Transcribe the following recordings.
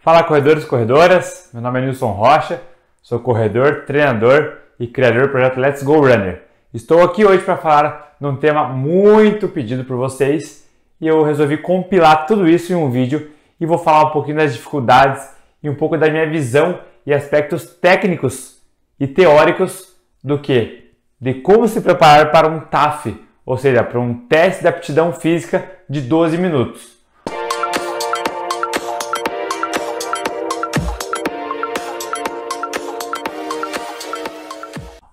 Fala corredores e corredoras, meu nome é Nilson Rocha, sou corredor, treinador e criador do projeto Let's Go Runner. Estou aqui hoje para falar de um tema muito pedido por vocês e eu resolvi compilar tudo isso em um vídeo e vou falar um pouquinho das dificuldades e um pouco da minha visão e aspectos técnicos e teóricos do que? De como se preparar para um TAF, ou seja, para um teste de aptidão física de 12 minutos.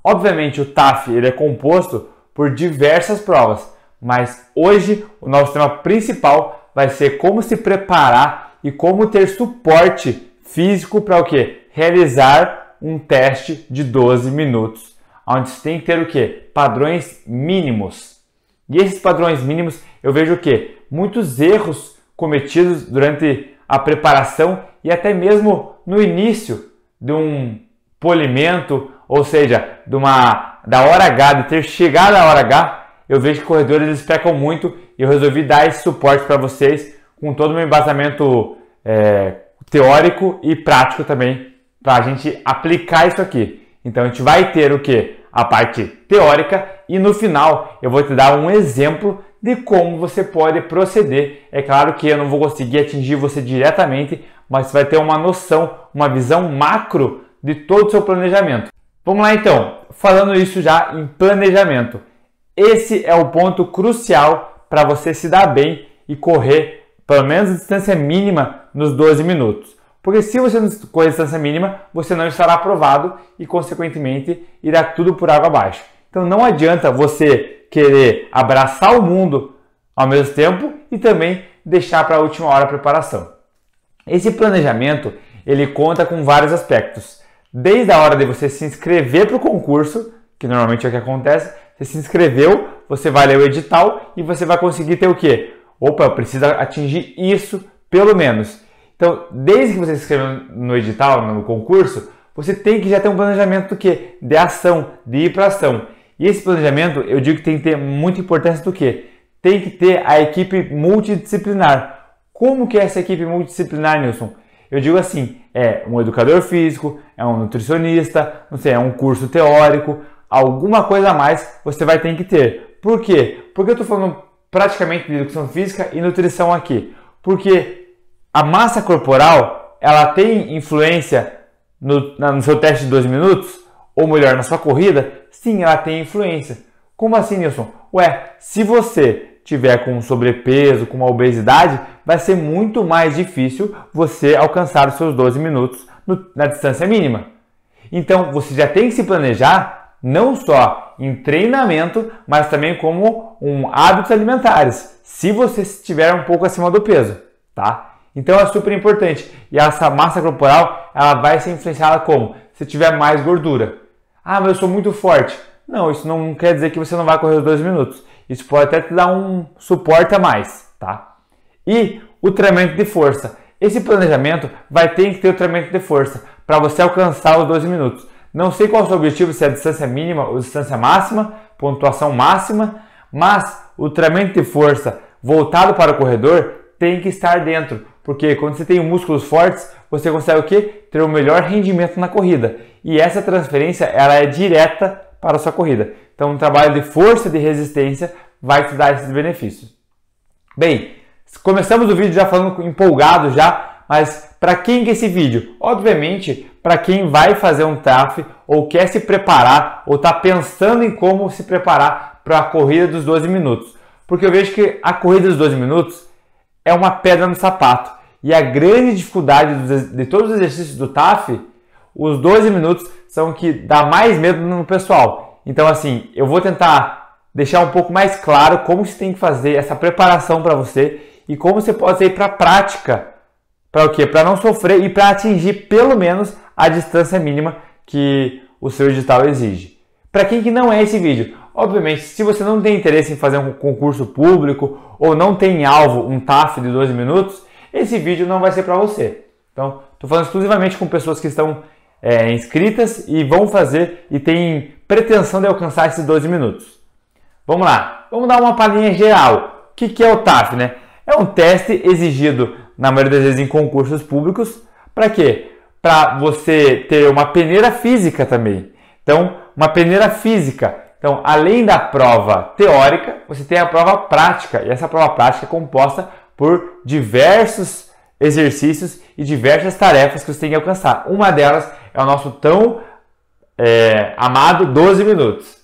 Obviamente o TAF ele é composto por diversas provas, mas hoje o nosso tema principal vai ser como se preparar e como ter suporte físico para o quê? Realizar um teste de 12 minutos, onde você tem que ter o quê? Padrões mínimos. E esses padrões mínimos eu vejo o quê? Muitos erros cometidos durante a preparação e até mesmo no início de um polimento, ou seja, da hora H, de ter chegado à hora H, eu vejo que corredores eles pecam muito e eu resolvi dar esse suporte para vocês com todo o meu embasamento teórico e prático também para a gente aplicar isso aqui. Então a gente vai ter o que? A parte teórica e no final eu vou te dar um exemplo de como você pode proceder. É claro que eu não vou conseguir atingir você diretamente, mas você vai ter uma noção, uma visão macro de todo o seu planejamento. Vamos lá então, falando isso já em planejamento. Esse é o ponto crucial para você se dar bem e correr pelo menos a distância mínima nos 12 minutos. Porque se você não correr a distância mínima, você não estará aprovado e consequentemente irá tudo por água abaixo. Então não adianta você querer abraçar o mundo ao mesmo tempo e também deixar para a última hora a preparação. Esse planejamento ele conta com vários aspectos. Desde a hora de você se inscrever para o concurso, que normalmente é o que acontece, você se inscreveu, você vai ler o edital e você vai conseguir ter o quê? Opa, precisa atingir isso pelo menos. Então, desde que você se inscreveu no edital, no concurso, você tem que já ter um planejamento do quê? De ação, de ir para ação. E esse planejamento, eu digo que tem que ter muita importância do quê? Tem que ter a equipe multidisciplinar. Como que é essa equipe multidisciplinar, Nilson? Eu digo assim, é um educador físico, é um nutricionista, não sei, é um curso teórico, alguma coisa a mais você vai ter que ter. Por quê? Porque eu estou falando praticamente de educação física e nutrição aqui. Porque a massa corporal, ela tem influência no seu teste de 12 minutos? Ou melhor, na sua corrida? Sim, ela tem influência. Como assim, Nilson? Ué, se você tiver com sobrepeso, com uma obesidade, vai ser muito mais difícil você alcançar os seus 12 minutos na distância mínima. Então, você já tem que se planejar não só em treinamento, mas também como hábitos alimentares, se você estiver um pouco acima do peso, tá? Então, é super importante. E essa massa corporal, ela vai ser influenciada como? Se tiver mais gordura. Ah, mas eu sou muito forte. Não, isso não quer dizer que você não vai correr os 12 minutos. Isso pode até te dar um suporte a mais, tá? E o treinamento de força. Esse planejamento vai ter que ter o treinamento de força para você alcançar os 12 minutos. Não sei qual é o seu objetivo, se é a distância mínima ou distância máxima, pontuação máxima, mas o treinamento de força voltado para o corredor tem que estar dentro, porque quando você tem músculos fortes, você consegue o quê? Ter o melhor rendimento na corrida. E essa transferência ela é direta para a sua corrida. Então, um trabalho de força e de resistência vai te dar esses benefícios. Bem, começamos o vídeo já falando empolgado já, mas para quem que é esse vídeo? Obviamente, para quem vai fazer um TAF ou quer se preparar ou está pensando em como se preparar para a corrida dos 12 minutos. Porque eu vejo que a corrida dos 12 minutos é uma pedra no sapato. E a grande dificuldade de todos os exercícios do TAF, os 12 minutos são o que dá mais medo no pessoal. Então, assim, eu vou tentar deixar um pouco mais claro como você tem que fazer essa preparação para você e como você pode ir para a prática. Para o quê? Para não sofrer e para atingir pelo menos a distância mínima que o seu edital exige. Para quem que não é esse vídeo? Obviamente, se você não tem interesse em fazer um concurso público ou não tem em alvo um TAF de 12 minutos, esse vídeo não vai ser para você. Então, estou falando exclusivamente com pessoas que estão inscritas e vão fazer e têm pretensão de alcançar esses 12 minutos. Vamos lá, vamos dar uma palhinha geral. O que é o TAF, né? É um teste exigido, na maioria das vezes, em concursos públicos Para quê? Para você ter uma peneira física também. Então, uma peneira física. Então, além da prova teórica, você tem a prova prática. E essa prova prática é composta por diversos exercícios e diversas tarefas que você tem que alcançar. Uma delas é o nosso tão amado 12 minutos.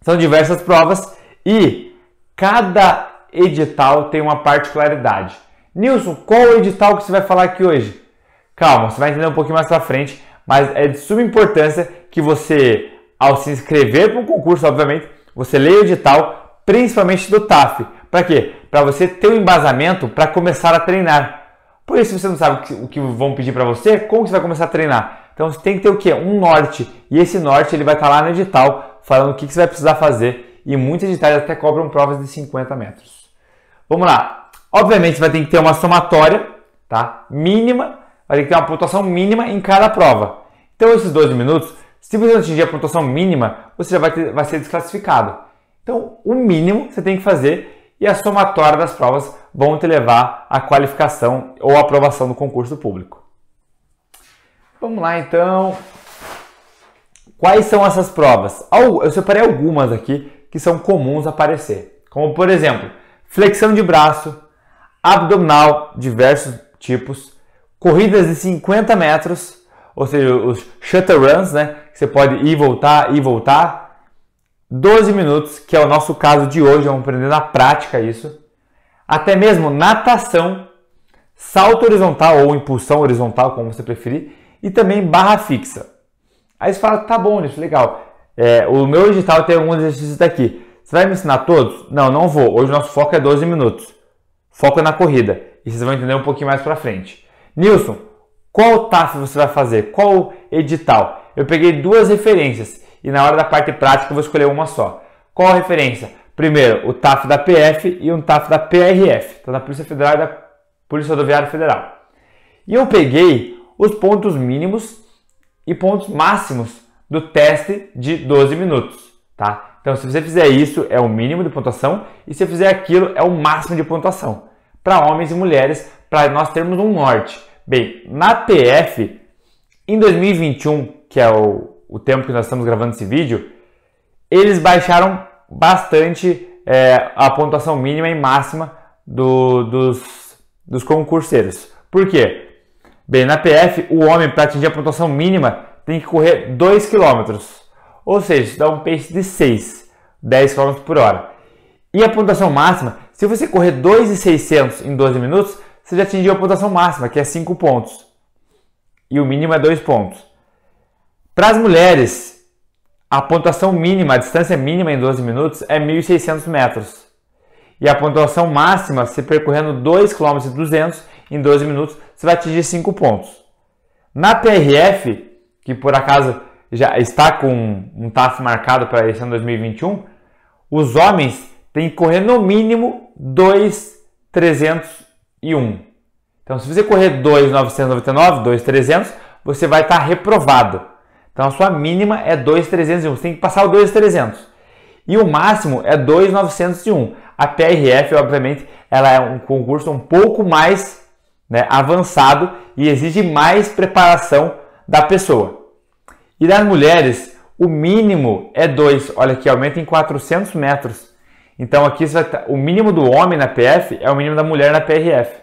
São diversas provas e cada edital tem uma particularidade. Nilson, qual o edital que você vai falar aqui hoje? Calma, você vai entender um pouquinho mais pra frente, mas é de suma importância que você, ao se inscrever para um concurso, obviamente, você leia o edital, principalmente do TAF. Para quê? Para você ter um embasamento para começar a treinar. Porque se você não sabe o que vão pedir para você, como você vai começar a treinar? Então você tem que ter o quê? Um norte. E esse norte ele vai estar lá no edital, falando o que você vai precisar fazer. E muitos editais até cobram provas de 50 metros. Vamos lá. Obviamente você vai ter que ter uma somatória, tá? Mínima. Vai ter que ter uma pontuação mínima em cada prova. Então esses 12 minutos, se você não atingir a pontuação mínima, você já vai ser desclassificado. Então o mínimo você tem que fazer e a somatória das provas vão te levar à qualificação ou aprovação do concurso público. Vamos lá então. Quais são essas provas? Eu separei algumas aqui que são comuns aparecer. Como por exemplo, flexão de braço, abdominal, diversos tipos, corridas de 50 metros, ou seja, os shuttle runs, né? Que você pode ir e voltar. 12 minutos, que é o nosso caso de hoje, vamos aprender na prática isso. Até mesmo natação, salto horizontal ou impulsão horizontal, como você preferir, e também barra fixa. Aí você fala, tá bom, isso legal. O meu edital tem alguns exercícios daqui. Você vai me ensinar todos? Não, não vou. Hoje o nosso foco é 12 minutos. Foco é na corrida. E vocês vão entender um pouquinho mais pra frente. Nilson, qual TAF você vai fazer? Qual edital? Eu peguei duas referências e na hora da parte prática eu vou escolher uma só. Qual a referência? Primeiro, o TAF da PF e um TAF da PRF, então da Polícia Federal e da Polícia Rodoviária Federal. E eu peguei os pontos mínimos e pontos máximos do teste de 12 minutos, tá? Então, se você fizer isso, é o mínimo de pontuação e se fizer aquilo, é o máximo de pontuação. Para homens e mulheres, para nós termos um norte. Bem, na PF, em 2021, que é o tempo que nós estamos gravando esse vídeo, eles baixaram bastante a pontuação mínima e máxima dos concurseiros. Por quê? Bem, na PF, o homem, para atingir a pontuação mínima, tem que correr 2 km. Ou seja, isso dá um pace de 10 km por hora. E a pontuação máxima, se você correr 2.600 em 12 minutos, você já atingiu a pontuação máxima, que é 5 pontos. E o mínimo é 2 pontos. Para as mulheres, a pontuação mínima, a distância mínima em 12 minutos é 1.600 metros. E a pontuação máxima, se percorrendo 2,2 km em 12 minutos, você vai atingir 5 pontos. Na PRF, que por acaso já está com um TAF marcado para esse ano 2021, os homens têm que correr no mínimo 2.301. Então, se você correr 2.999, 2.300, você vai estar reprovado. Então, a sua mínima é 2.301. Você tem que passar o 2.300. E o máximo é 2.901. A PRF, obviamente, ela é um concurso um pouco mais avançado e exige mais preparação da pessoa. E das mulheres, o mínimo é 2. Olha aqui, aumenta em 400 metros. Então, aqui o mínimo do homem na PF é o mínimo da mulher na PRF.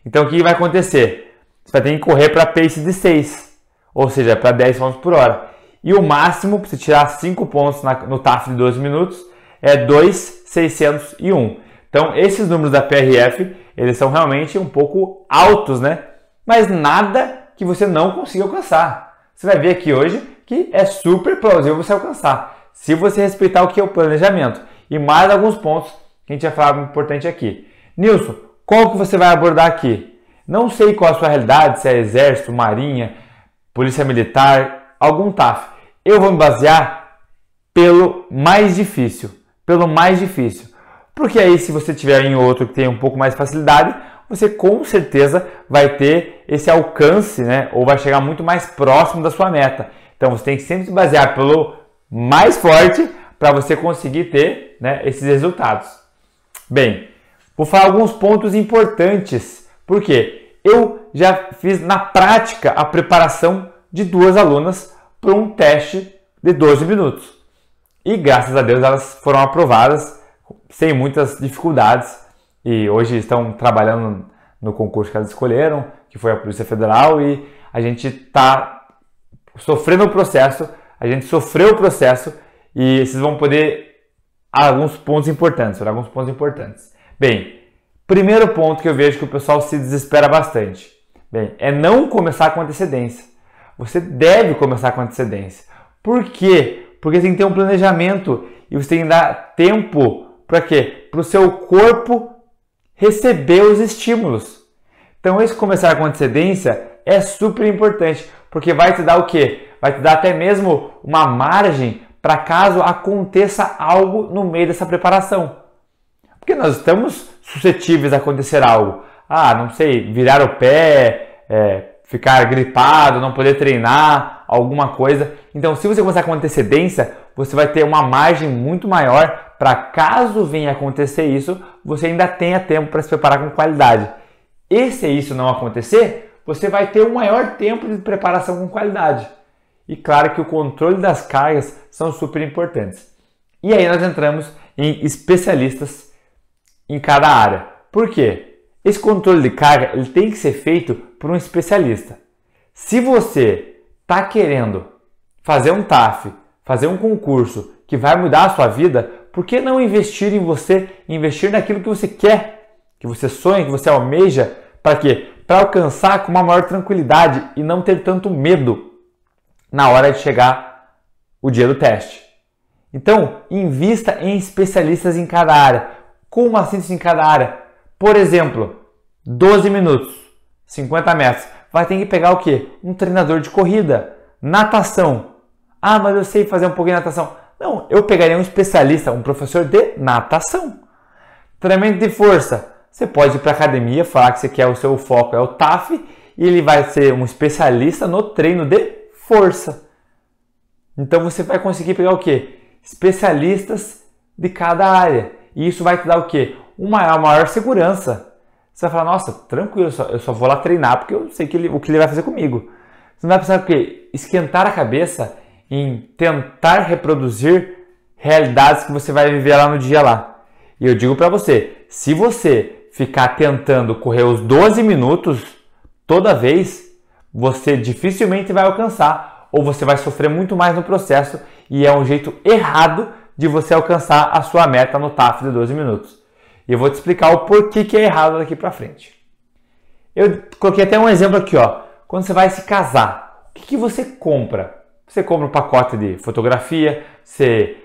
Então, o que vai acontecer? Você vai ter que correr para pace de 6, ou seja, para 10 km por hora. E o máximo, para você tirar 5 pontos no TAF de 12 minutos, é 2.601. Então, esses números da PRF, eles são realmente um pouco altos, né? Mas nada que você não consiga alcançar. Você vai ver aqui hoje que é super plausível você alcançar, se você respeitar o que é o planejamento. E mais alguns pontos que a gente vai falar importante aqui. Nilson, qual que você vai abordar aqui? Não sei qual a sua realidade, se é Exército, Marinha, Polícia Militar, algum TAF. Eu vou me basear pelo mais difícil. Porque aí, se você tiver em outro que tem um pouco mais de facilidade, você com certeza vai ter esse alcance, ou vai chegar muito mais próximo da sua meta. Então, você tem que sempre se basear pelo mais forte para você conseguir ter esses resultados. Bem, vou falar alguns pontos importantes, porque eu já fiz na prática a preparação de 2 alunas para um teste de 12 minutos. E graças a Deus elas foram aprovadas sem muitas dificuldades e hoje estão trabalhando no concurso que elas escolheram, que foi a Polícia Federal, e a gente está sofrendo o processo, a gente sofreu o processo e vocês vão poder alguns pontos importantes. Bem, primeiro ponto que eu vejo que o pessoal se desespera bastante, bem, é não começar com antecedência. Você deve começar com antecedência. Por quê? Porque você tem que ter um planejamento e você tem que dar tempo para quê? Para o seu corpo receber os estímulos. Então, esse começar com antecedência é super importante, porque vai te dar o quê? Vai te dar até mesmo uma margem para caso aconteça algo no meio dessa preparação. Porque nós estamos suscetíveis a acontecer algo. Não sei, virar o pé, ficar gripado, não poder treinar, alguma coisa. Então, se você começar com antecedência, você vai ter uma margem muito maior para caso venha acontecer isso, você ainda tenha tempo para se preparar com qualidade. E se isso não acontecer, você vai ter um maior tempo de preparação com qualidade. E claro que o controle das cargas são super importantes. E aí nós entramos em especialistas em cada área. Por quê? Esse controle de carga ele tem que ser feito por um especialista. Se você está querendo fazer um TAF, fazer um concurso que vai mudar a sua vida, por que não investir em você, investir naquilo que você quer, que você sonha, que você almeja, para quê? Para alcançar com uma maior tranquilidade e não ter tanto medo na hora de chegar o dia do teste. Então, invista em especialistas em cada área. Como assim em cada área? Por exemplo, 12 minutos, 50 metros. Vai ter que pegar o quê? Um treinador de corrida, natação. Mas eu sei fazer um pouquinho de natação. Não, eu pegaria um especialista, um professor de natação. Treinamento de força. Você pode ir para a academia, falar que você quer o seu foco é o TAF e ele vai ser um especialista no treino de força. Então você vai conseguir pegar o quê? Especialistas de cada área. E isso vai te dar o quê? Uma maior segurança. Você vai falar, nossa, tranquilo, eu só vou lá treinar porque eu sei o que ele vai fazer comigo. Você não vai precisar o quê? Esquentar a cabeça em tentar reproduzir realidades que você vai viver lá no dia lá. E eu digo para você, se você ficar tentando correr os 12 minutos toda vez, você dificilmente vai alcançar ou você vai sofrer muito mais no processo e é um jeito errado de você alcançar a sua meta no TAF de 12 minutos. E eu vou te explicar o porquê que é errado daqui para frente. Eu coloquei até um exemplo aqui, ó. Quando você vai se casar, o que você compra? Você compra um pacote de fotografia, você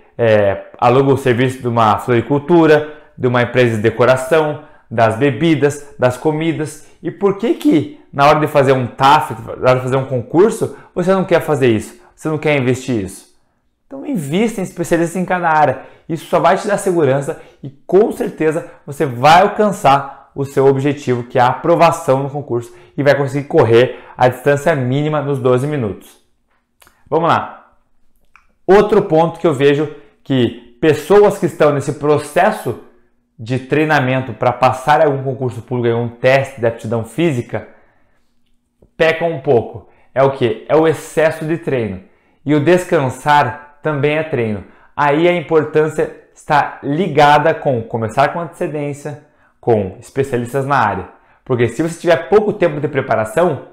aluga o serviço de uma floricultura, de uma empresa de decoração, das bebidas, das comidas. E por que na hora de fazer um TAF, na hora de fazer um concurso, você não quer fazer isso? Você não quer investir isso? Então invista em especialistas em cada área. Isso só vai te dar segurança e com certeza você vai alcançar o seu objetivo, que é a aprovação no concurso, e vai conseguir correr a distância mínima nos 12 minutos. Vamos lá. Outro ponto que eu vejo que pessoas que estão nesse processo de treinamento para passar em algum concurso público, em um teste de aptidão física, pecam um pouco. É o que? É o excesso de treino. E o descansar também é treino. Aí a importância está ligada com começar com antecedência, com especialistas na área. Porque se você tiver pouco tempo de preparação,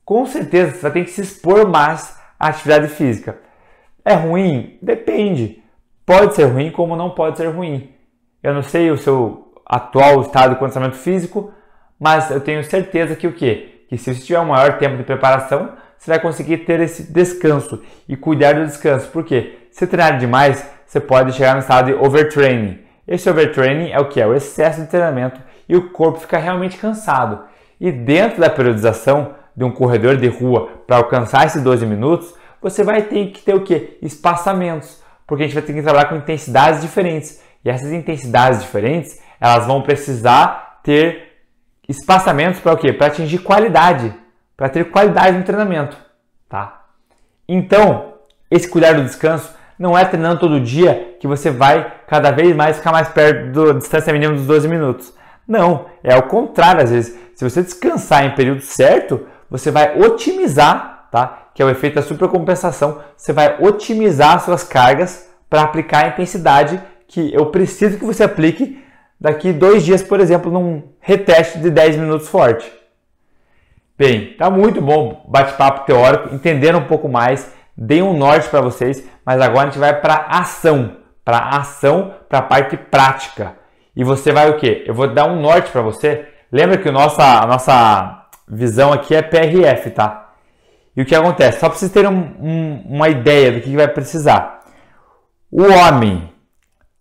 com certeza você vai ter que se expor mais à atividade física. É ruim? Depende. Pode ser ruim como não pode ser ruim. Eu não sei o seu atual estado de condicionamento físico, mas eu tenho certeza que o quê? Que se você tiver um maior tempo de preparação, você vai conseguir ter esse descanso e cuidar do descanso. Por quê? Se treinar demais, você pode chegar no estado de overtraining. Esse overtraining é o que? É o excesso de treinamento e o corpo fica realmente cansado. E dentro da periodização de um corredor de rua para alcançar esses 12 minutos, você vai ter que ter o quê? Espaçamentos, porque a gente vai ter que trabalhar com intensidades diferentes. E essas intensidades diferentes, elas vão precisar ter espaçamentos para o quê? Para atingir qualidade, para ter qualidade no treinamento, tá? Então, esse cuidar do descanso não é treinando todo dia que você vai cada vez mais ficar mais perto da distância mínima dos 12 minutos. Não, é ao contrário às vezes. Se você descansar em período certo, você vai otimizar, tá? Que é o efeito da supercompensação. Você vai otimizar as suas cargas para aplicar a intensidade que eu preciso que você aplique daqui 2 dias, por exemplo, num reteste de 10 minutos forte. Bem, tá muito bom bate-papo teórico, entenderam um pouco mais, dei um norte para vocês, mas agora a gente vai para ação, para a parte prática. E você vai o quê? Eu vou dar um norte para você. Lembra que a nossa visão aqui é PRF, tá? E o que acontece? Só para vocês terem uma ideia do que vai precisar. O homem,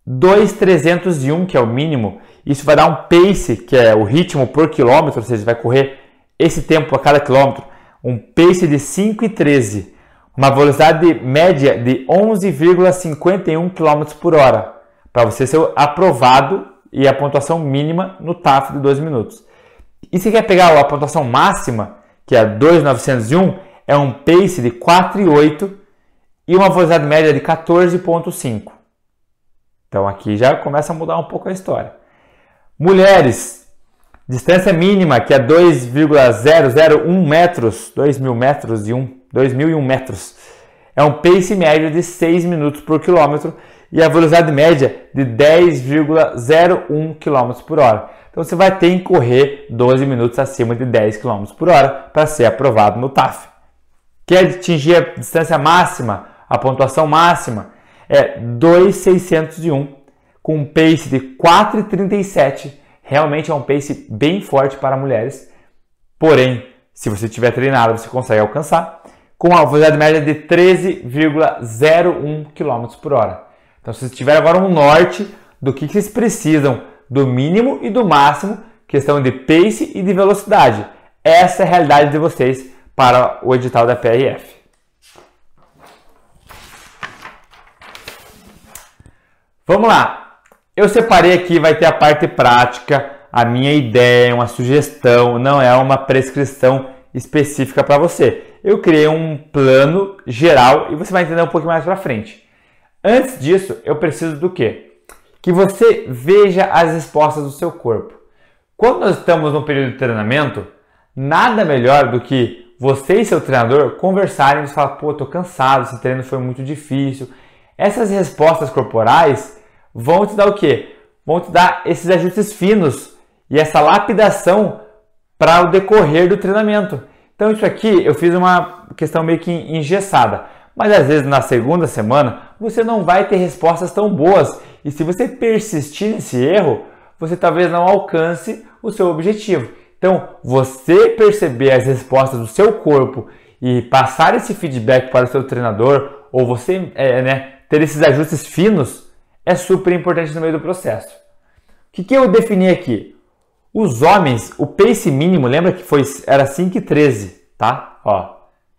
2.301, que é o mínimo, isso vai dar um pace, que é o ritmo por quilômetro, ou seja, vai correr esse tempo a cada quilômetro, um pace de 5,13, uma velocidade média de 11,51 km por hora, para você ser aprovado e a pontuação mínima no TAF de 12 minutos. E se quer pegar a pontuação máxima, que é 2.901, é um pace de 4,8 e uma velocidade média de 14,5. Então aqui já começa a mudar um pouco a história. Mulheres, distância mínima, que é 2,001 metros, 2.001 metros, é um pace médio de 6 minutos por quilômetro e a velocidade média de 10,01 km por hora. Então você vai ter que correr 12 minutos acima de 10 km por hora para ser aprovado no TAF. Quer atingir a distância máxima, a pontuação máxima, é 2.601 com um pace de 4,37. Realmente é um pace bem forte para mulheres. Porém, se você estiver treinado, você consegue alcançar com uma velocidade média de 13,01 km por hora. Então, se vocês tiverem agora um norte do que vocês precisam do mínimo e do máximo, questão de pace e de velocidade. Essa é a realidade de vocês para o edital da PRF. Vamos lá. Eu separei aqui, vai ter a parte prática, a minha ideia, uma sugestão, não é uma prescrição específica para você. Eu criei um plano geral e você vai entender um pouco mais para frente. Antes disso, eu preciso do quê? Que você veja as respostas do seu corpo. Quando nós estamos no período de treinamento, nada melhor do que você e seu treinador conversarem e falar, pô, tô cansado, esse treino foi muito difícil. Essas respostas corporais vão te dar o quê? Vão te dar esses ajustes finos e essa lapidação para o decorrer do treinamento. Então isso aqui eu fiz uma questão meio que engessada, mas às vezes na segunda semana você não vai ter respostas tão boas e se você persistir nesse erro, você talvez não alcance o seu objetivo. Então você perceber as respostas do seu corpo e passar esse feedback para o seu treinador ou você ter esses ajustes finos é super importante no meio do processo. O que eu defini aqui? Os homens, o pace mínimo, lembra que era 5,13, tá? Ó,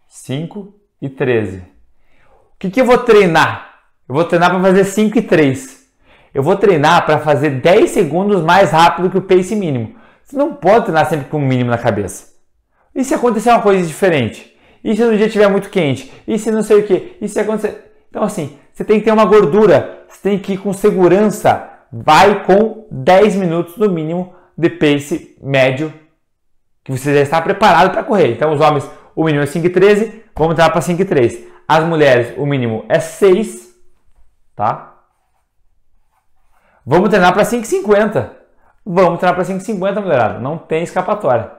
5,13. O que eu vou treinar? Eu vou treinar para fazer 5,3. Eu vou treinar para fazer 10 segundos mais rápido que o pace mínimo. Você não pode treinar sempre com o mínimo na cabeça. E se acontecer uma coisa diferente? E se no dia estiver muito quente? E se não sei o que? E se acontecer... Então assim, você tem que ter uma gordura. Você tem que ir com segurança. Vai com 10 minutos no mínimo de pace médio que você já está preparado para correr. Então os homens, o mínimo é 5,13, vamos entrar para 5,3. As mulheres, o mínimo é 6, tá? Vamos treinar para 5,50. Vamos treinar para 5,50, mulherada. Não tem escapatória.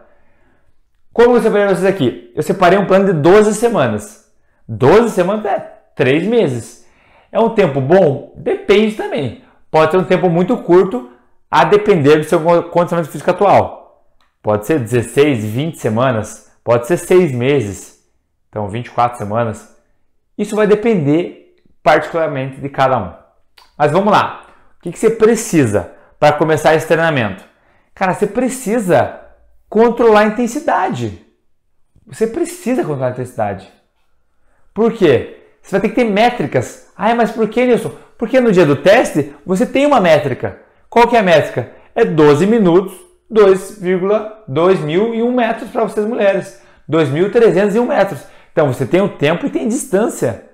Como eu separei vocês aqui? Eu separei um plano de 12 semanas. 12 semanas é 3 meses. É um tempo bom? Depende também. Pode ser um tempo muito curto, a depender do seu condicionamento físico atual. Pode ser 16, 20 semanas, pode ser 6 meses, então 24 semanas. Isso vai depender particularmente de cada um. Mas vamos lá. O que você precisa para começar esse treinamento? Cara, você precisa controlar a intensidade. Você precisa controlar a intensidade. Por quê? Você vai ter que ter métricas. Ah, mas por que, Nilson? Porque no dia do teste, você tem uma métrica. Qual que é a métrica? É 12 minutos, 2,2001 metros para vocês mulheres. 2.301 metros. Então, você tem o tempo e tem distância.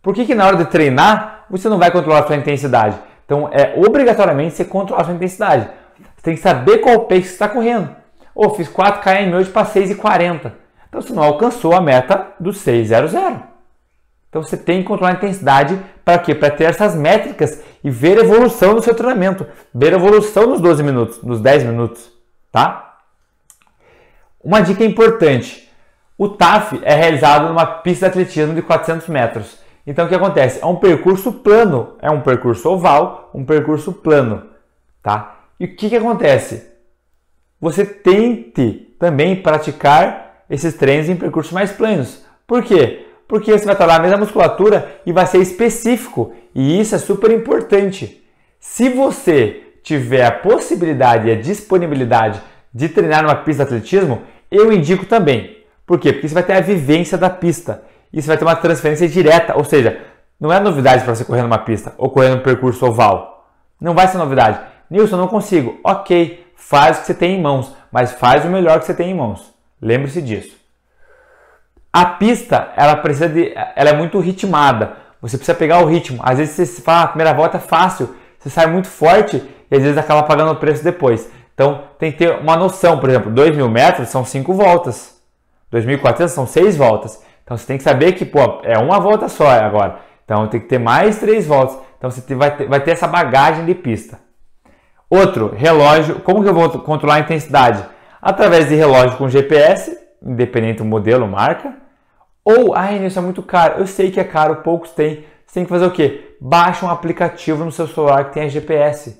Por que na hora de treinar, você não vai controlar a sua intensidade? Então, obrigatoriamente você controlar a sua intensidade. Você tem que saber qual o pace que você está correndo. Ou fiz 4 km hoje para 6,40. Então você não alcançou a meta do 6,00. Então você tem que controlar a intensidade para quê? Para ter essas métricas e ver a evolução do seu treinamento. Ver a evolução nos 12 minutos, nos 10 minutos. Tá? Uma dica importante. O TAF é realizado numa pista de atletismo de 400 metros. Então o que acontece? É um percurso plano. É um percurso oval, um percurso plano. Tá? E o que acontece? Você tente também praticar esses treinos em percursos mais planos. Por quê? Porque você vai trabalhar a mesma musculatura e vai ser específico. E isso é super importante. Se você tiver a possibilidade e a disponibilidade de treinar numa pista de atletismo, eu indico também. Por quê? Porque você vai ter a vivência da pista. E você vai ter uma transferência direta. Ou seja, não é novidade para você correr numa pista ou correr num percurso oval. Não vai ser novidade. Nilson, eu não consigo. Ok, faz o que você tem em mãos, mas faz o melhor que você tem em mãos. Lembre-se disso. A pista, ela é muito ritmada. Você precisa pegar o ritmo. Às vezes você fala, a primeira volta é fácil, você sai muito forte e às vezes acaba pagando o preço depois. Então tem que ter uma noção. Por exemplo, 2.000 metros são 5 voltas. 2.400 são 6 voltas. Então você tem que saber que é uma volta só agora. Então tem que ter mais 3 voltas. Então você vai ter essa bagagem de pista. Outro, relógio. Como que eu vou controlar a intensidade? Através de relógio com GPS, independente do modelo, marca. Ou, isso é muito caro. Eu sei que é caro, poucos têm. Você tem que fazer o quê? Baixa um aplicativo no seu celular que tenha GPS.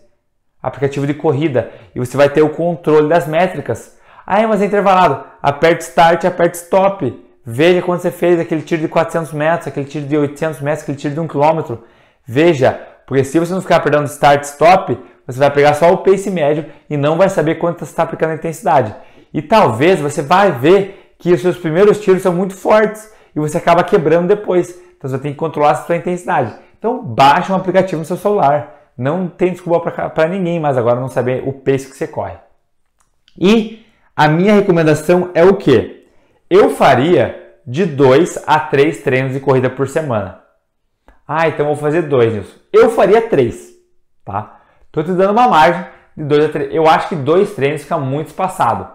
Aplicativo de corrida. E você vai ter o controle das métricas. Mas é intervalado. Aperte Start, aperte Stop. Veja quando você fez aquele tiro de 400 metros, aquele tiro de 800 metros, aquele tiro de 1 km. Veja, porque se você não ficar perdendo Start, Stop, você vai pegar só o pace médio e não vai saber quanto você está aplicando a intensidade. E talvez você vai ver que os seus primeiros tiros são muito fortes e você acaba quebrando depois. Então você tem que controlar a sua intensidade. Então baixa um aplicativo no seu celular. Não tem desculpa para ninguém mais agora não saber o pace que você corre. E a minha recomendação é o quê? Eu faria de 2 a 3 treinos de corrida por semana. Então eu vou fazer 2, Nilson. Eu faria 3, tá? Estou te dando uma margem de 2 a 3. Eu acho que 2 treinos fica muito espaçado.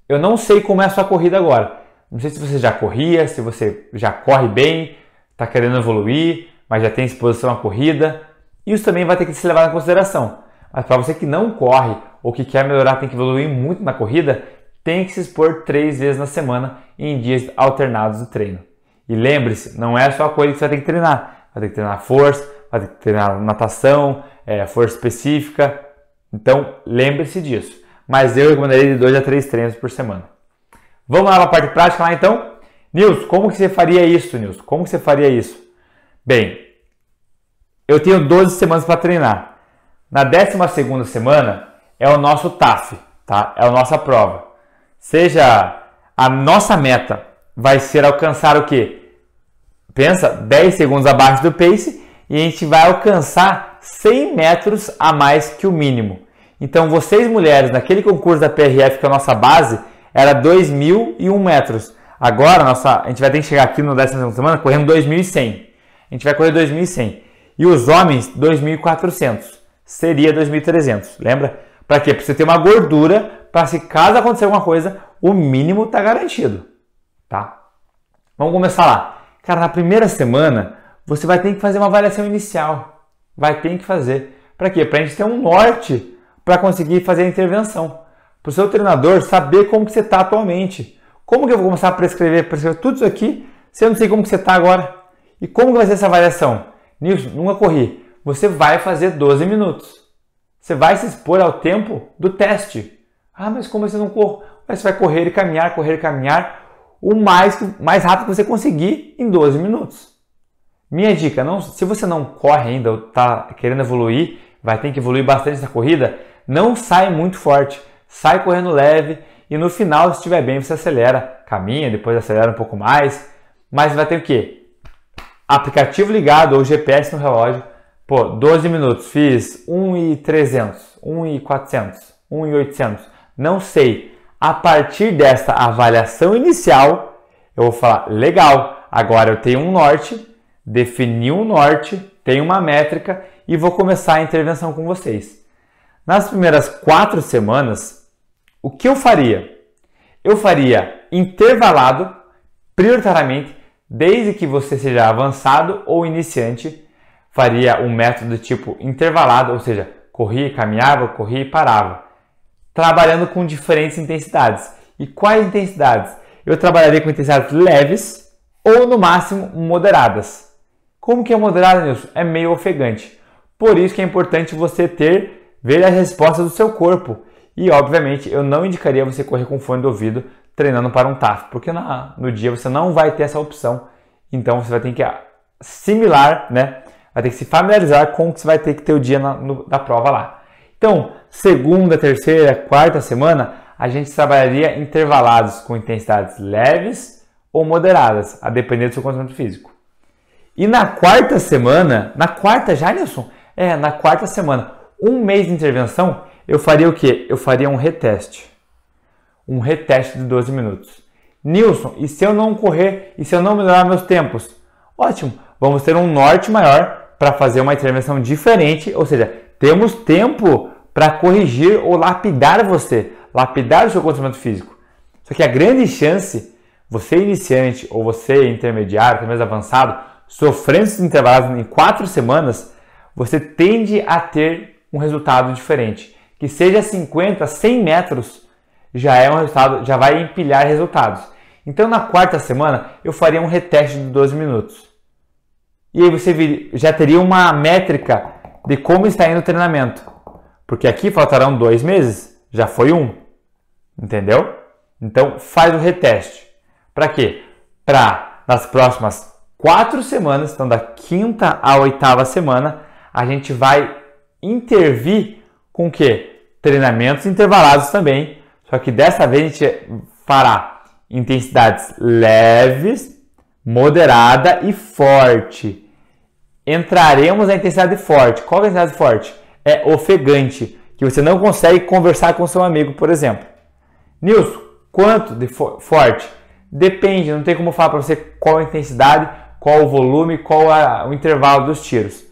Eu não sei como é a sua corrida agora. Não sei se você já corria, se você já corre bem, está querendo evoluir, mas já tem exposição à corrida. Isso também vai ter que ser levado em consideração. Mas para você que não corre ou que quer melhorar, tem que evoluir muito na corrida, tem que se expor 3 vezes na semana em dias alternados de treino. E lembre-se, não é só a corrida que você vai ter que treinar. Vai ter que treinar força, vai ter que treinar natação, força específica. Então, lembre-se disso. Mas eu recomendaria de 2 a 3 treinos por semana. Vamos lá para a parte prática lá então? Nilson, como que você faria isso, Nilson? Como que você faria isso? Bem, eu tenho 12 semanas para treinar. Na 12ª semana é o nosso TAF, tá? É a nossa prova. A nossa meta vai ser alcançar o quê? Pensa, 10 segundos abaixo do pace e a gente vai alcançar 100 metros a mais que o mínimo. Então, vocês mulheres, naquele concurso da PRF, que é a nossa base, era 2.001 metros. Agora, a gente vai ter que chegar aqui no 12ª semana correndo 2.100. A gente vai correr 2.100. E os homens, 2.400. Seria 2.300. Lembra? Para quê? Para você ter uma gordura, para se caso acontecer alguma coisa, o mínimo está garantido. Tá? Vamos começar lá. Cara, na primeira semana, você vai ter que fazer uma avaliação inicial. Vai ter que fazer. Para quê? Para a gente ter um norte para conseguir fazer a intervenção. Para o seu treinador saber como que você está atualmente. Como que eu vou começar a prescrever tudo isso aqui se eu não sei como que você está agora? E como que vai ser essa avaliação? Nilson, nunca corri. Você vai fazer 12 minutos. Você vai se expor ao tempo do teste. Mas como você não corre? Você vai correr e caminhar o mais rápido que você conseguir em 12 minutos. Minha dica, se você não corre ainda ou está querendo evoluir, vai ter que evoluir bastante essa corrida, não sai muito forte. Sai correndo leve e no final, se estiver bem, você acelera, caminha, depois acelera um pouco mais. Mas vai ter o quê? Aplicativo ligado ou GPS no relógio. 12 minutos, fiz 1.300, 1.400, 1.800, não sei. A partir dessa avaliação inicial, eu vou falar, legal, agora eu tenho um norte, defini um norte, tenho uma métrica e vou começar a intervenção com vocês. Nas primeiras 4 semanas, o que eu faria? Eu faria intervalado, prioritariamente, desde que você seja avançado ou iniciante, faria um método tipo intervalado, ou seja, corria, caminhava, corria e parava, trabalhando com diferentes intensidades. E quais intensidades? Eu trabalharia com intensidades leves ou, no máximo, moderadas. Como que é moderada, Nilson? É meio ofegante. Por isso que é importante você ver as respostas do seu corpo. E, obviamente, eu não indicaria você correr com fone de ouvido treinando para um TAF, porque no dia você não vai ter essa opção. Então, você vai ter que assimilar, né? Vai ter que se familiarizar com o que você vai ter que ter o dia da prova lá. Então, segunda, terceira, quarta semana, a gente trabalharia intervalados com intensidades leves ou moderadas, a depender do seu condicionamento físico. E na quarta semana, na quarta já, Nilson? Na quarta semana, um mês de intervenção, eu faria o quê? Eu faria um reteste. Um reteste de 12 minutos. Nilson, e se eu não correr, e se eu não melhorar meus tempos? Ótimo, vamos ter um norte maior para fazer uma intervenção diferente, ou seja, temos tempo para corrigir ou lapidar você, lapidar o seu condicionamento físico. Só que a grande chance, você iniciante ou você intermediário, até mesmo avançado, sofrendo esses intervalos em 4 semanas, você tende a ter um resultado diferente. Que seja 50, 100 metros, já é um resultado, já vai empilhar resultados. Então, na quarta semana, eu faria um reteste de 12 minutos. E aí você já teria uma métrica de como está indo o treinamento. Porque aqui faltarão 2 meses, já foi 1. Entendeu? Então, faz o reteste. Para quê? Para, nas próximas 4 semanas, então da 5ª à 8ª semana, a gente vai intervir com o quê? Treinamentos intervalados também. Só que dessa vez a gente fará intensidades leves, moderada e forte. Entraremos na intensidade forte. Qual é a intensidade forte? É ofegante, que você não consegue conversar com seu amigo, por exemplo. Nilson, quanto de forte? Depende, não tem como falar para você qual a intensidade, qual o volume, qual o intervalo dos tiros.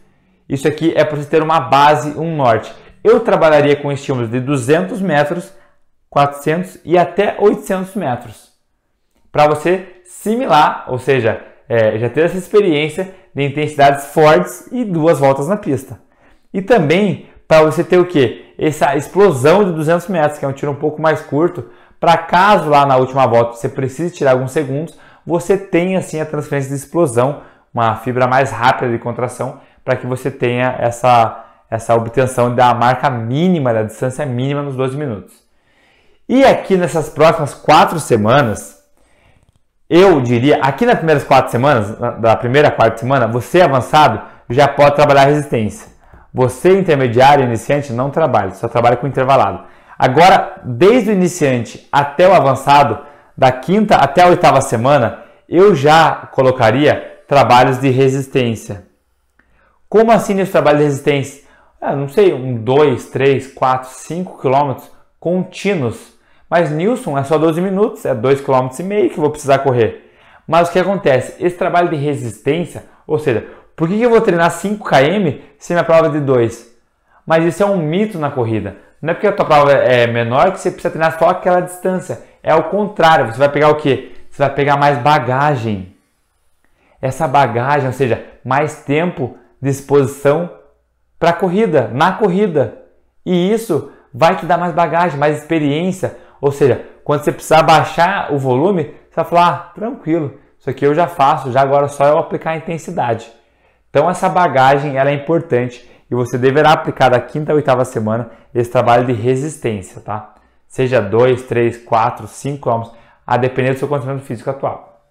Isso aqui é para você ter uma base, um norte. Eu trabalharia com estímulos de 200 metros, 400 e até 800 metros. Para você similar, ou seja, já ter essa experiência de intensidades fortes e 2 voltas na pista. E também para você ter o quê? Essa explosão de 200 metros, que é um tiro um pouco mais curto, para caso lá na última volta você precise tirar alguns segundos, você tenha assim a transferência de explosão, uma fibra mais rápida de contração, para que você tenha essa obtenção da marca mínima, da distância mínima nos 12 minutos. E aqui nessas próximas 4 semanas, eu diria, aqui nas primeiras 4 semanas, da primeira à 4ª semana, você avançado já pode trabalhar resistência. Você intermediário, iniciante, não trabalha, só trabalha com intervalado. Agora, desde o iniciante até o avançado, da 5ª até a 8ª semana, eu já colocaria trabalhos de resistência. Como assim nesse trabalho de resistência? Não sei, 2, 3, 4, 5 quilômetros contínuos. Mas, Nilson, é só 12 minutos, é 2,5 km que eu vou precisar correr. Mas o que acontece? Esse trabalho de resistência, ou seja, por que eu vou treinar 5 km se minha prova é de 2? Mas isso é um mito na corrida. Não é porque a tua prova é menor que você precisa treinar só aquela distância. É o contrário, você vai pegar o quê? Você vai pegar mais bagagem. Essa bagagem, ou seja, mais tempo de exposição para a corrida, na corrida. E isso vai te dar mais bagagem, mais experiência. Ou seja, quando você precisar baixar o volume, você vai falar, tranquilo, isso aqui eu já faço, já agora é só eu aplicar a intensidade. Então essa bagagem ela é importante e você deverá aplicar da 5ª à 8ª semana esse trabalho de resistência, tá? Seja 2, 3, 4, 5 km, a depender do seu condicionamento físico atual.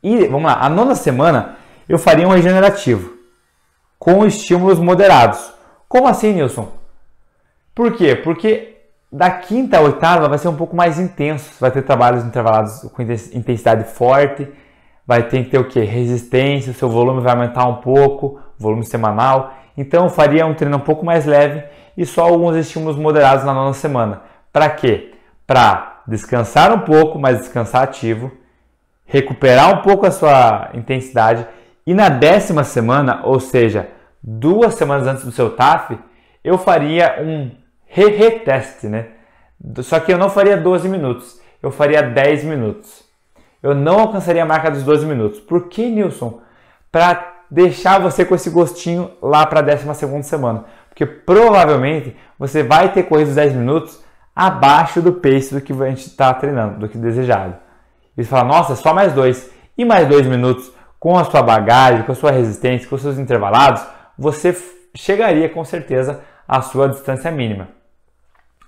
E vamos lá, a 9ª semana eu faria um regenerativo com estímulos moderados. Como assim, Nilson? Por quê? Porque da 5ª à 8ª vai ser um pouco mais intenso. Você vai ter trabalhos intervalados com intensidade forte, vai ter que ter o quê? Resistência, o seu volume vai aumentar um pouco, volume semanal. Então eu faria um treino um pouco mais leve e só alguns estímulos moderados na 9ª semana. Para quê? Para descansar um pouco, mas descansar ativo, recuperar um pouco a sua intensidade e na 10ª semana, ou seja, 2 semanas antes do seu TAF, eu faria um reteste, né? Só que eu não faria 12 minutos, eu faria 10 minutos. Eu não alcançaria a marca dos 12 minutos. Por que, Nilson? Para deixar você com esse gostinho lá para a 12ª semana. Porque provavelmente você vai ter corrido os 10 minutos abaixo do pace do que a gente está treinando, do que desejado. E você fala, nossa, só mais 2. E mais 2 minutos com a sua bagagem, com a sua resistência, com os seus intervalados, você chegaria com certeza à sua distância mínima.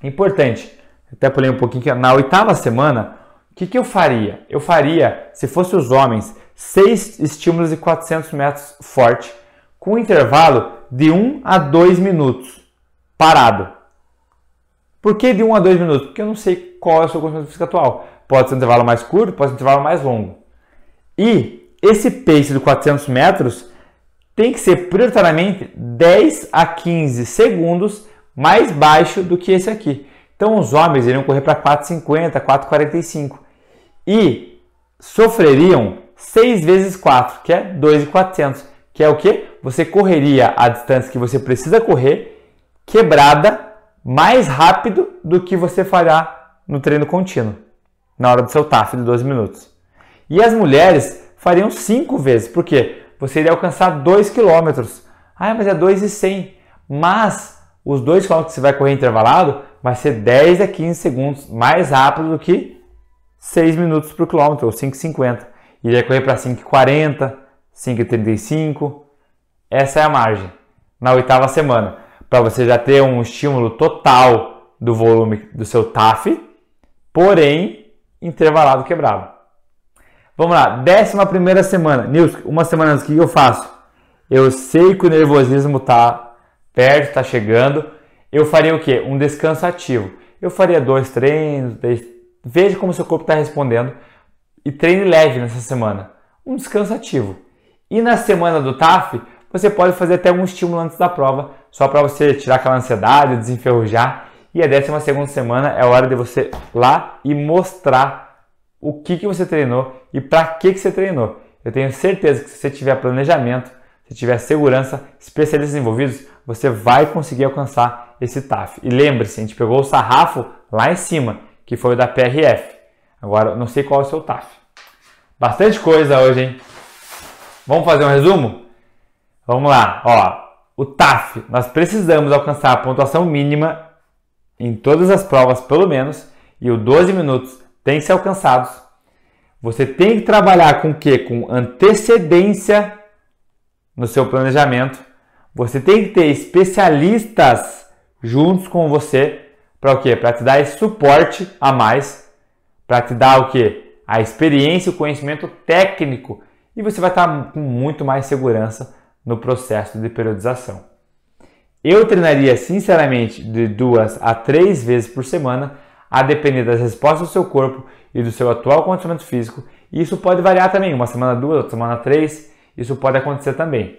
Importante, até pulei um pouquinho aqui, na 8ª semana, o que eu faria? Eu faria, se fosse os homens, 6 estímulos de 400 metros forte, com um intervalo de 1 a 2 minutos, parado. Por que de 1 a 2 minutos? Porque eu não sei qual é o seu condicionamento físico atual. Pode ser um intervalo mais curto, pode ser um intervalo mais longo. E esse pace de 400 metros tem que ser prioritariamente 10 a 15 segundos mais baixo do que esse aqui. Então os homens iriam correr para 4,50, 4,45 e sofreriam 6 vezes 4, que é 2,400, que é o que? Você correria a distância que você precisa correr quebrada mais rápido do que você fará no treino contínuo, na hora do seu TAF de 12 minutos. E as mulheres fariam 5 vezes, por quê? Você iria alcançar 2 km. Ah, mas é 2,100. Mas os 2 km que você vai correr intervalado vai ser 10 a 15 segundos mais rápido do que 6 minutos por quilômetro, ou 5,50. Iria correr para 5,40, 5,35. Essa é a margem na 8ª semana, para você já ter um estímulo total do volume do seu TAF, porém intervalado quebrado. Vamos lá, 11ª semana. Nilson, uma semana antes, o que eu faço? Eu sei que o nervosismo está perto, está chegando. Eu faria o quê? Um descanso ativo. Eu faria 2 treinos, veja como seu corpo está respondendo e treine leve nessa semana. Um descanso ativo. E na semana do TAF, você pode fazer até um estímulo antes da prova, só para você tirar aquela ansiedade, desenferrujar. E a 12ª semana é a hora de você ir lá e mostrar o que você treinou e para que você treinou. Eu tenho certeza que se você tiver planejamento, se tiver segurança, especialistas envolvidos, você vai conseguir alcançar esse TAF. E lembre-se, a gente pegou o sarrafo lá em cima, que foi o da PRF. Agora, não sei qual é o seu TAF. Bastante coisa hoje, hein? Vamos fazer um resumo? Vamos lá. Ó, o TAF, nós precisamos alcançar a pontuação mínima em todas as provas, pelo menos, e os 12 minutos tem que ser alcançados. Você tem que trabalhar com o quê? Com antecedência no seu planejamento. Você tem que ter especialistas juntos com você para o quê? Para te dar esse suporte a mais, para te dar o quê? A experiência, o conhecimento técnico, e você vai estar com muito mais segurança no processo de periodização. Eu treinaria sinceramente de 2 a 3 vezes por semana, a depender das respostas do seu corpo e do seu atual condicionamento físico. E isso pode variar também, uma semana 2, outra semana 3, isso pode acontecer também.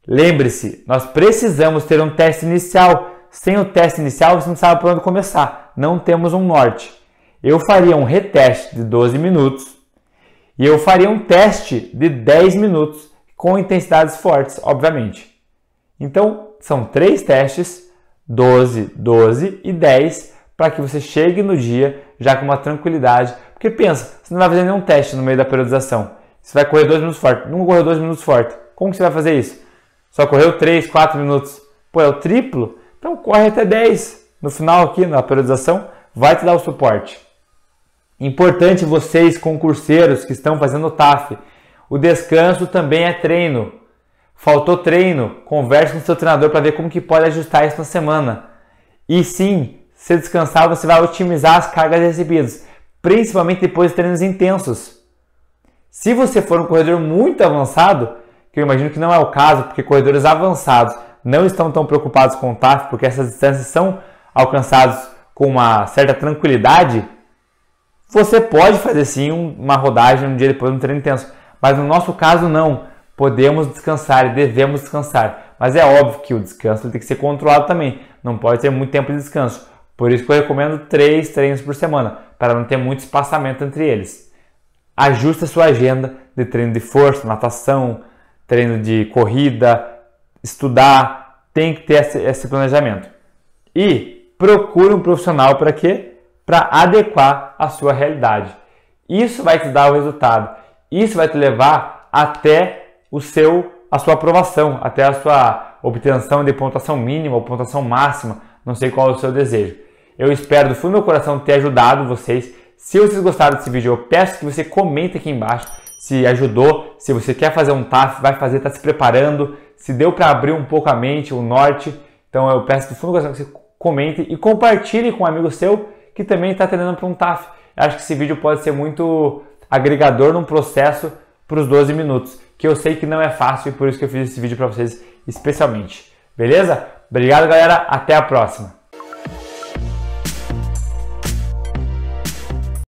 Lembre-se, nós precisamos ter um teste inicial. Sem o teste inicial, você não sabe por onde começar. Não temos um norte. Eu faria um reteste de 12 minutos e eu faria um teste de 10 minutos com intensidades fortes, obviamente. Então, são 3 testes, 12, 12 e 10, para que você chegue no dia já com uma tranquilidade. Porque pensa, você não vai fazer nenhum teste no meio da periodização. Você vai correr 2 minutos forte, nunca correu 2 minutos forte. Como que você vai fazer isso? Só correu 3, 4 minutos. Pô, é o triplo? Então corre até 10. No final aqui, na periodização, vai te dar o suporte. Importante vocês, concurseiros que estão fazendo o TAF, o descanso também é treino. Faltou treino, converse com o seu treinador para ver como que pode ajustar isso na semana. E sim, se descansar, você vai otimizar as cargas recebidas, principalmente depois de treinos intensos. Se você for um corredor muito avançado, que eu imagino que não é o caso, porque corredores avançados não estão tão preocupados com o TAF, porque essas distâncias são alcançadas com uma certa tranquilidade, você pode fazer sim uma rodagem um dia depois de um treino intenso. Mas no nosso caso não. Podemos descansar e devemos descansar. Mas é óbvio que o descanso tem que ser controlado também. Não pode ter muito tempo de descanso. Por isso que eu recomendo 3 treinos por semana, para não ter muito espaçamento entre eles. Ajuste a sua agenda de treino de força, natação, treino de corrida, estudar. Tem que ter esse planejamento. E procure um profissional para quê? Para adequar a sua realidade. Isso vai te dar o resultado. Isso vai te levar até a sua aprovação, até a sua obtenção de pontuação mínima ou pontuação máxima. Não sei qual é o seu desejo. Eu espero do fundo do meu coração ter ajudado vocês. Se vocês gostaram desse vídeo, eu peço que você comente aqui embaixo se ajudou, se você quer fazer um TAF, vai fazer, está se preparando, se deu para abrir um pouco a mente, o norte. Então eu peço do fundo do coração que você comente e compartilhe com um amigo seu que também está treinando para um TAF. Eu acho que esse vídeo pode ser muito agregador num processo para os 12 minutos, que eu sei que não é fácil e por isso que eu fiz esse vídeo para vocês especialmente. Beleza? Obrigado, galera. Até a próxima.